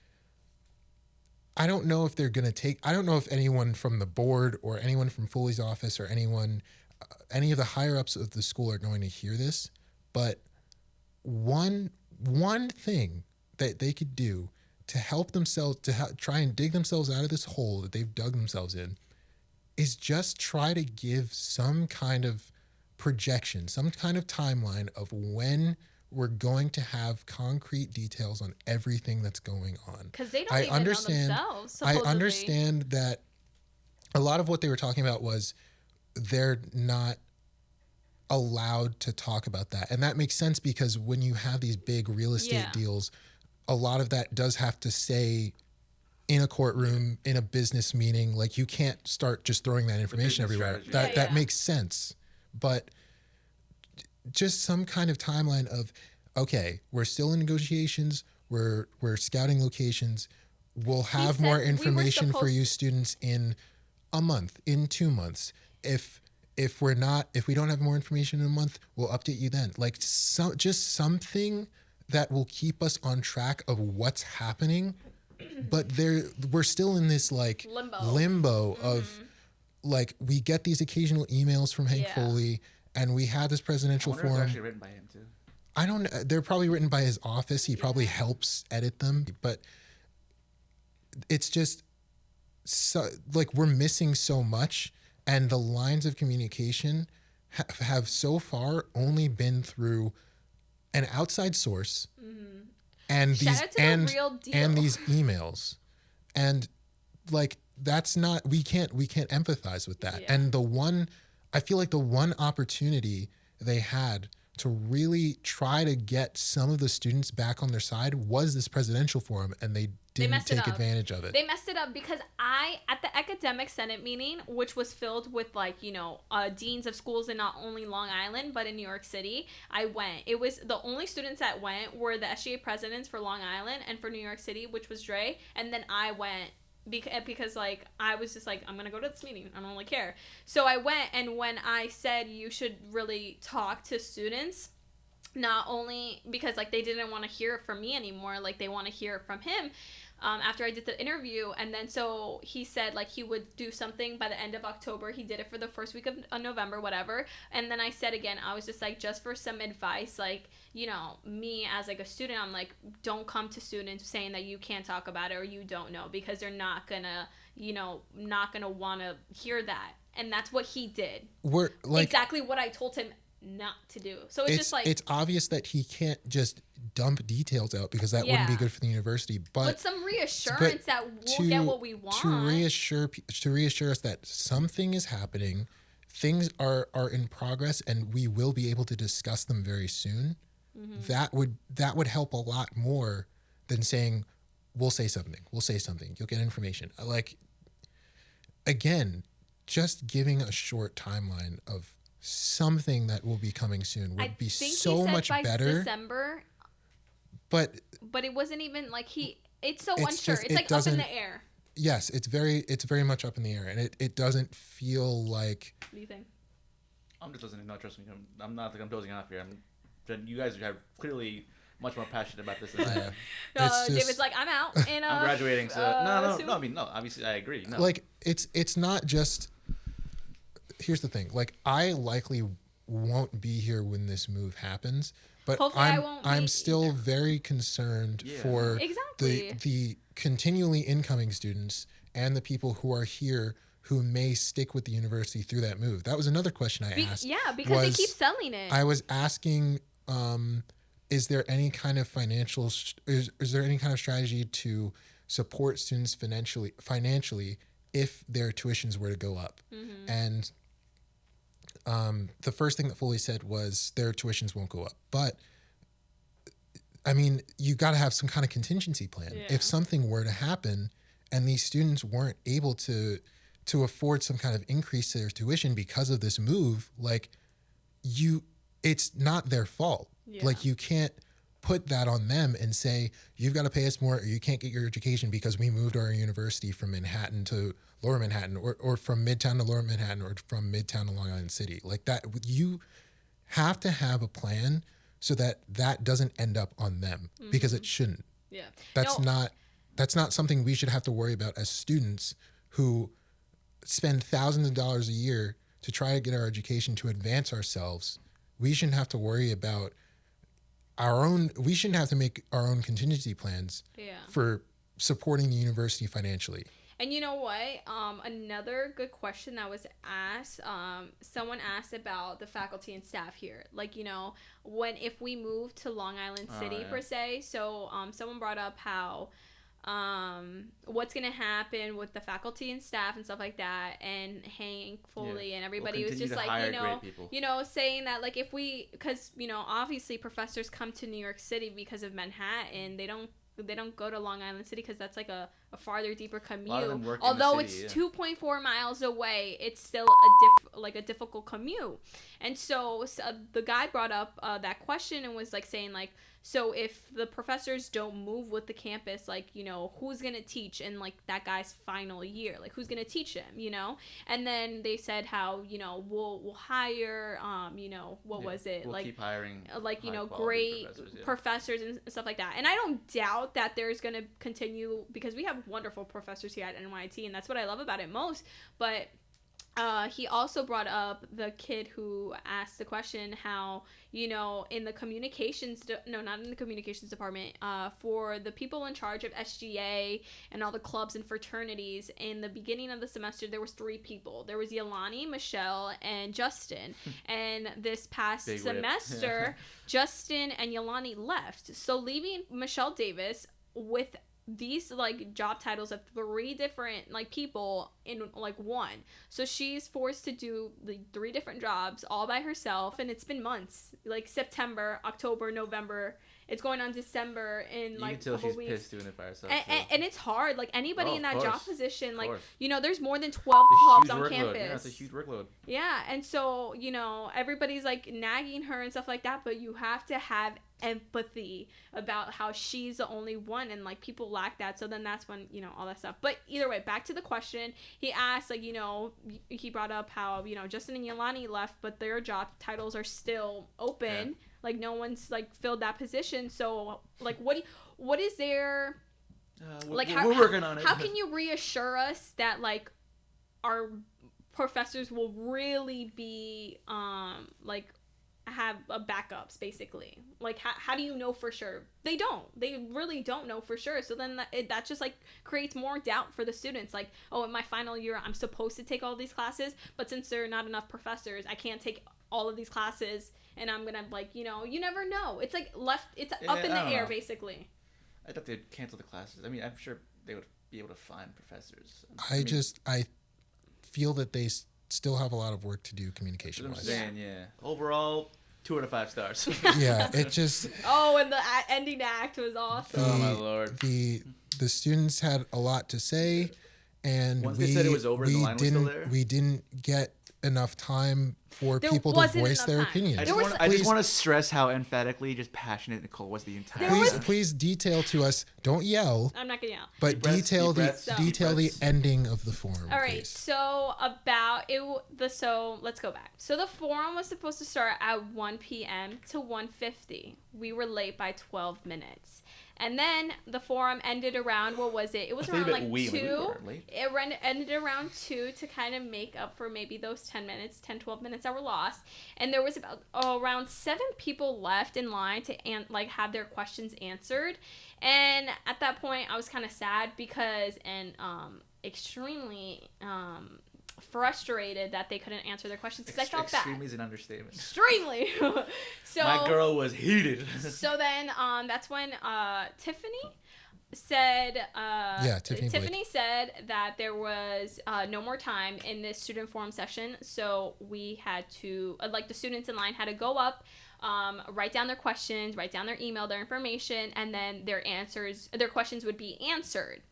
I don't know if I don't know if anyone from the board or anyone from Foley's office or any of the higher ups of the school are going to hear this, but one thing that they could do to help themselves, try and dig themselves out of this hole that they've dug themselves in, is just try to give some kind of projection, some kind of timeline of when we're going to have concrete details on everything that's going on. Because they don't even know themselves, supposedly. I understand that a lot of what they were talking about was they're not allowed to talk about that. And that makes sense, because when you have these big real estate deals, a lot of that does have to stay in a courtroom, in a business meeting. Like, you can't start just throwing that information everywhere. That makes sense. But just some kind of timeline of, okay, we're still in negotiations, we're scouting locations, we'll have more information for you students in a month, in 2 months. If we don't have more information in a month, we'll update you then. Like, just something that will keep us on track of what's happening. But we're still in this like limbo of like, we get these occasional emails from Hank Foley, and we had this presidential forum. It's actually written by him too. I don't know. They're probably written by his office. He probably helps edit them, but it's just like we're missing so much, and the lines of communication have so far only been through an outside source and these emails, and like, that's not, we can't empathize with that. And I feel like the one opportunity they had to really try to get some of the students back on their side was this presidential forum, and they didn't take advantage of it. They messed it up because at the academic senate meeting, which was filled with deans of schools in not only Long Island but in New York City, I went. It was the only students that went were the SGA presidents for Long Island and for New York City, which was Dre, and then I went because I was just I'm gonna go to this meeting, I don't really care. So I went, and when I said you should really talk to students, not only because they didn't want to hear it from me anymore, they want to hear it from him, after I did the interview. And then so he said he would do something by the end of October. He did it for the first week of November, whatever. And then I said again, I was just just for some advice, me as a student, I'm don't come to students saying that you can't talk about it or you don't know, because they're not gonna want to hear that. And that's what he did. We're exactly what I told him not to do. So it's it's obvious that he can't just dump details out, because that wouldn't be good for the university. But some reassurance that we'll get what we want. To reassure us that something is happening, things are in progress, and we will be able to discuss them very soon. Mm-hmm. That would help a lot more than saying we'll say something. You'll get information. Again, just giving a short timeline of something that will be coming soon would be so much better. December, but it wasn't even it's so unsure. It's up in the air. Yes, it's very much up in the air, and it doesn't feel like. What do you think? I'm just listening. No, trust me. I'm not I'm dozing off here. You guys are clearly much more passionate about this than I am. David's I'm out. And, I'm graduating, so no. I mean, no. Obviously, I agree. No. It's not just. Here's the thing. I likely won't be here when this move happens, but I'm still very concerned for the continually incoming students and the people who are here who may stick with the university through that move. That was another question I asked. Yeah, because they keep selling it. I was asking, is there any kind of is there any kind of strategy to support students financially if their tuitions were to go up? Mm-hmm. And the first thing that Foley said was their tuitions won't go up. But, I mean, you got to have some kind of contingency plan. Yeah. If something were to happen and these students weren't able to afford some kind of increase to their tuition because of this move, it's not their fault. Yeah. You can't put that on them and say, you've got to pay us more or you can't get your education because we moved our university from Manhattan to Lower Manhattan or from Midtown to Lower Manhattan or from Midtown to Long Island City. That, you have to have a plan so that doesn't end up on them, because it shouldn't. Yeah. That's not something we should have to worry about as students who spend thousands of dollars a year to try to get our education to advance ourselves. We shouldn't have to worry about we shouldn't have to make our own contingency plans for supporting the university financially. And you know what? Another good question that was asked, someone asked about the faculty and staff here. If we move to Long Island City per se. So someone brought up how what's going to happen with the faculty and staff and stuff like that. And Hank, Foley, and everybody was just saying that if we, because, obviously professors come to New York City because of Manhattan. They don't go to Long Island City because that's a farther, deeper commute. Although it's 2.4 miles away, it's still a difficult commute. And so the guy brought up that question and was saying so if the professors don't move with the campus, who's going to teach in that guy's final year? Who's going to teach him, And then they said how, we'll hire, was it? We'll keep hiring great professors and stuff like that. And I don't doubt that there's going to continue, because we have wonderful professors here at NYT, and that's what I love about it most. But he also brought up the kid who asked the question how, in the communications, not in the communications department, for the people in charge of SGA and all the clubs and fraternities, in the beginning of the semester, there was 3 people. There was Yolani, Michelle, and Justin. And this past semester, Justin and Yolani left. So leaving Michelle Davis with these like job titles of 3 different like people in like one. So she's forced to do the 3 different jobs all by herself, and it's been months, like September, October, November. It's going on December in like you can tell a couple she's weeks. pissed doing it by herself. And it's hard. Like anybody Oh, in that of job course. position, like course. there's more than 12 It's a clubs huge on workload. campus. Yeah, it's a huge workload. Yeah, and so everybody's like nagging her and stuff like that, but you have to have empathy about how she's the only one, and like people lack that. So then that's when all that stuff. But either way, back to the question. He asked, like, he brought up how Justin and Yolani left, but their job titles are still open. Yeah. Like no one's like filled that position. So like what is there like we're working on it. How can you reassure us that like our professors will really be like have a backups basically? Like how do you know for sure? They really don't know for sure. So then that just like creates more doubt for the students. Like, oh, in my final year I'm supposed to take all these classes, but since there are not enough professors, I can't take all of these classes, and I'm gonna like you never know. It's like it's up in the air basically. I thought they'd cancel the classes. I mean, I'm sure they would be able to find professors. I feel that they still have a lot of work to do communication wise. Yeah. Overall, 2 out of 5 stars. Yeah, it just. Oh, and the ending act was awesome. Oh my lord. The students had a lot to say, and once they said it was over, the line was still there. We didn't get enough time for people to voice their opinions. I just want to stress how emphatically just passionate Nicole was the entire time. Please detail to us. Don't yell. I'm not gonna yell. But detail the ending of the forum. All right. Please. So so let's go back. So the forum was supposed to start at 1 p.m. to 1:50. We were late by 12 minutes. And then the forum ended around, what was it? It was around like 2. It ended around 2 to kind of make up for maybe those 10, 12 minutes that were lost. And there was about around 7 people left in line to have their questions answered. And at that point, I was kind of sad because extremely frustrated that they couldn't answer their questions because I felt bad. Extremely is an understatement. Extremely. So my girl was heated. So then that's when Tiffany said Tiffany said that there was no more time in this student forum session, so we had to the students in line had to go up, write down their questions, write down their email, their information, and then their questions would be answered.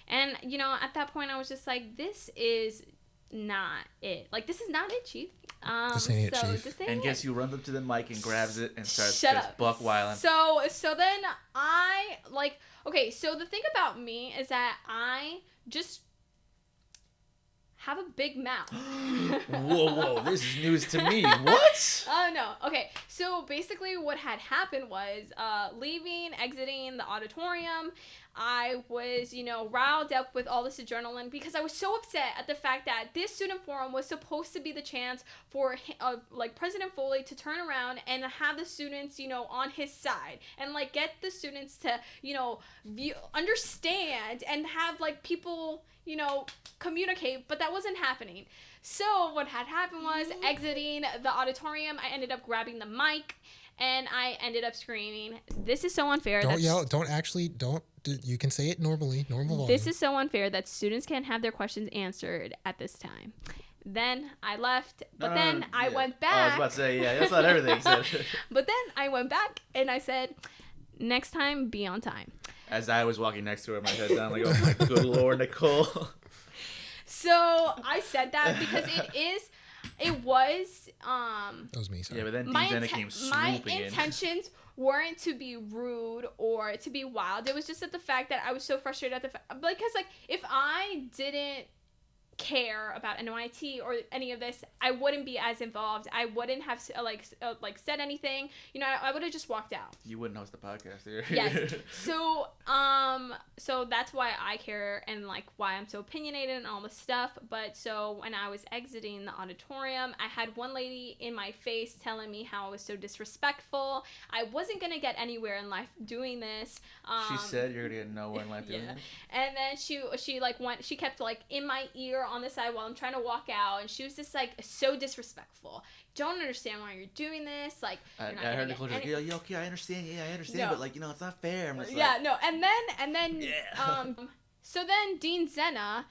And at that point I was just like, this is not it. Like, this is not it, Chief. This ain't it, Chief. And guess who runs up to the mic and grabs it and starts just buck wilding. So then I so the thing about me is that I just have a big mouth. Whoa, this is news to me. What? Oh, no. Okay, so basically what had happened was exiting the auditorium, I was, riled up with all this adrenaline because I was so upset at the fact that this student forum was supposed to be the chance for, President Foley to turn around and have the students, on his side and, get the students to, understand and have, people, communicate, but that wasn't happening. So what had happened was, exiting the auditorium, I ended up grabbing the mic and I ended up screaming, "This is so unfair." Don't yell. You can say it normally, normal volume. This is so unfair that students can't have their questions answered at this time. Then I left, but I went back. I was about to say, that's not everything. So. But then I went back and I said, next time, be on time. As I was walking next to her, my head down, like, oh my good Lord, Nicole. So I said that because it was that was me, sorry. Yeah, but then Dean came swooping my intentions weren't to be rude or to be wild. It was just at the fact that I was so frustrated at the fact, because if I didn't care about NYT or any of this, I wouldn't be as involved. I wouldn't have said anything. I would have just walked out. You wouldn't host the podcast here. Yes. So that's why I care and why I'm so opinionated and all this stuff. But so when I was exiting the auditorium, I had one lady in my face telling me how I was so disrespectful. I wasn't gonna get anywhere in life doing this. She said you're gonna get nowhere in life doing this. And then she kept in my ear on the side while I'm trying to walk out, and she was just so disrespectful. Don't understand why you're doing this. I heard Nicole okay, I understand. Yeah, I understand. No. But it's not fair. I'm just no. And then Yeah. So then Dean Zena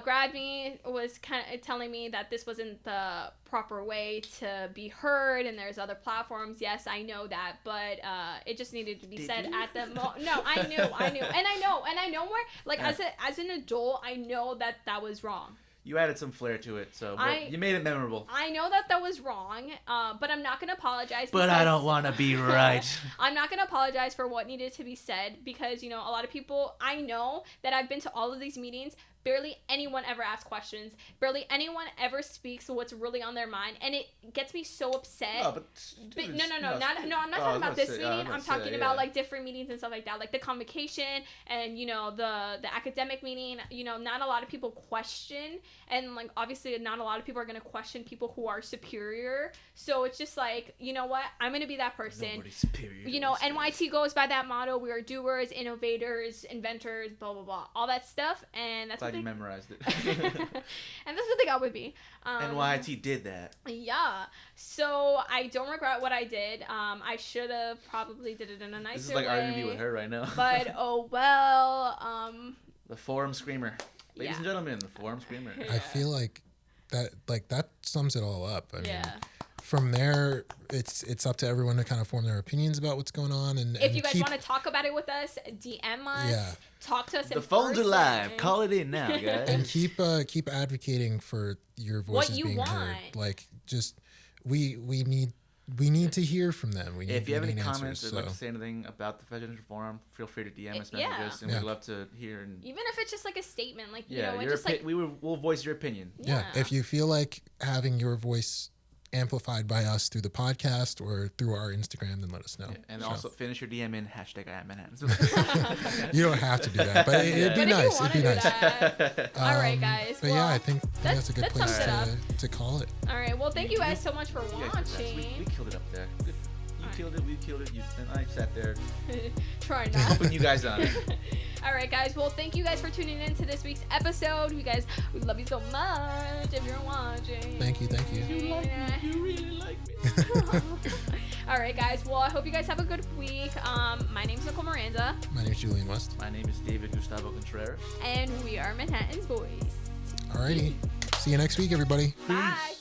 grabbed me, was kind of telling me that this wasn't the proper way to be heard, and there's other platforms. Yes, I know that, but it just needed to be said at the No, I knew, and I know more. Like as an adult, I know that was wrong. You added some flair to it, so you made it memorable. I know that was wrong, but I'm not gonna apologize. But I don't want to be right. I'm not gonna apologize for what needed to be said because, you know, a lot of people, I know that I've been to all of these meetings. Barely anyone ever asks questions. Barely anyone ever speaks what's really on their mind, and it gets me so upset. No, I'm not talking about this meeting. I'm talking about like different meetings and stuff like that, like the convocation and, you know, the academic meeting. You know, not a lot of people question, and like obviously not a lot of people are gonna question people who are superior. So it's just like, you know what, I'm gonna be that person. Nobody's superior. You know, NYT goes by that motto: we are doers, innovators, inventors, blah blah blah, all that stuff, and that's. You memorized it. And that's what they got with me. NYT did that. Yeah. So I don't regret what I did. I should have probably did it in a nicer way. This is like our interview with her right now. But oh well. The forum screamer. Ladies and gentlemen, the forum screamer. I feel like that sums it all up. I mean, yeah. From there, it's up to everyone to kind of form their opinions about what's going on. And if you guys want to talk about it with us, DM us. Yeah. Talk to us. The phones are live. Call it in now, guys. And keep advocating for your voices being heard. Like, just we need to hear from them. If you have any comments or like to say anything about the Presidential Forum, feel free to DM us, message us, and we'd love to hear. And even if it's just like a statement, like you know, it's just like we'll voice your opinion. Yeah, if you feel like having your voice amplified by us through the podcast or through our Instagram, then let us know. Yeah, and also finish your DM in #IamManhattan. You don't have to do that, but it'd be nice. It'd be nice. All right, guys. But yeah, I think that's a good place to call it. All right. Well, thank you guys so much for watching. We killed it up there. Good. You killed it. We killed it. And I sat there. Trying not. Helping you guys on. All right, guys. Well, thank you guys for tuning in to this week's episode. You guys, we love you so much if you're watching. Thank you. You like me. You really like me. All right, guys. Well, I hope you guys have a good week. My name's Nicole Miranda. My name's Julian West. My name is David Gustavo Contreras. And we are Manhattan's Voice. Alrighty. See you next week, everybody. Bye.